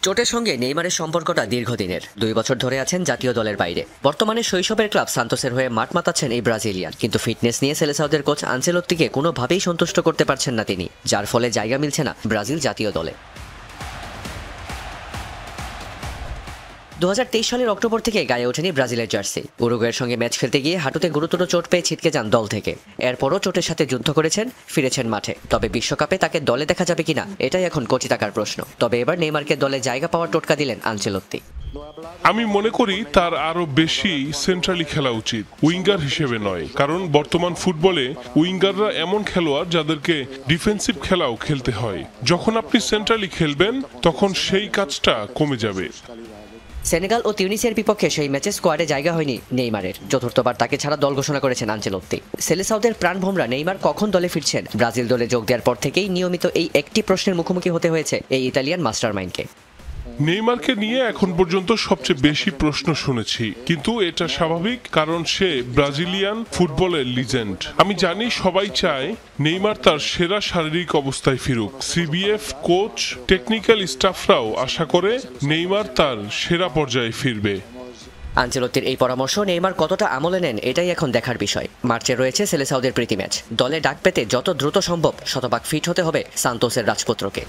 চোটের সঙ্গে নেইমারের সম্পর্কটা দীর্ঘদিনের। 2 বছর ধরে আছেন জাতীয় দলের বাইরে। বর্তমানে শৈশবের ক্লাব সান্তোসের হয়ে মাঠ মাতাচ্ছেন এই ব্রাজিলিয়ান, কিন্তু ফিটনেস নিয়ে সেলেসাওদের কোচ আনচেলোত্তিকে কোনোভাবেই সন্তুষ্ট করতে পারছেন না তিনি, যার ফলে জায়গা মিলছে না ব্রাজিল জাতীয় দলে। 2023 সালের অক্টোবর থেকে গায়ে ওঠেনি ব্রাজিলের জার্সি। উরুগুয়ের সঙ্গে ম্যাচ খেলতে গিয়ে হাঁটুতে গুরুতর চোট পেয়ে ছিটকে যান দল থেকে। এরপরও চোটের সাথে যুদ্ধ করেছেন, ফিরেছেন মাঠে। তবে বিশ্বকাপে তাকে দলে দেখা যাবে কিনা এটাই এখন কোচি থাকার প্রশ্ন। তবে এবার নেইমারকে দলে জায়গা পাওয়ার টোটকা দিলেন আনচেলোত্তি। আমি মনে করি তার আরো বেশি সেন্ট্রালি খেলা উচিত, উইঙ্গার হিসেবে নয়। কারণ বর্তমান ফুটবলে উইঙ্গাররা এমন খেলোয়াড় যাদেরকে ডিফেন্সিভ খেলাও খেলতে হয়। যখন আপনি সেন্ট্রালি খেলবেন তখন সেই কাজটা কমে যাবে। সেনেগাল ও তিউনিসিয়ার বিপক্ষে সেই ম্যাচে স্কোয়াডে জায়গা হয়নি নেইমারের। চতুর্থবার তাকে ছাড়া দল ঘোষণা করেছেন আনচেলোত্তি। সেলেসাওদের প্রাণভোমরা নেইমার কখন দলে ফিরছেন? ব্রাজিল দলে যোগ দেওয়ার পর থেকেই নিয়মিত এই একটি প্রশ্নের মুখোমুখি হতে হয়েছে এই ইতালিয়ান মাস্টারমাইন্ডকে। নেইমারকে নিয়ে এখন পর্যন্ত সবচেয়ে বেশি প্রশ্ন শুনেছি, কিন্তু এটা স্বাভাবিক, কারণ সে ব্রাজিলিয়ান ফুটবলের লিজেন্ড। আমি জানি সবাই চায় নেইমার তার সেরা শারীরিক অবস্থায় ফিরুক। সিবিএফ কোচ, টেকনিক্যাল স্টাফরাও আশা করে নেইমার তার সেরা পর্যায়ে ফিরবে। আনচেলোত্তির এই পরামর্শ নেইমার কতটা আমলে নেন এটাই এখন দেখার বিষয়। মার্চে রয়েছে সেলেসাওদের প্রীতি ম্যাচ। দলে ডাক পেতে যত দ্রুত সম্ভব শতভাগ ফিট হতে হবে সান্তোসের রাজপুত্রকে।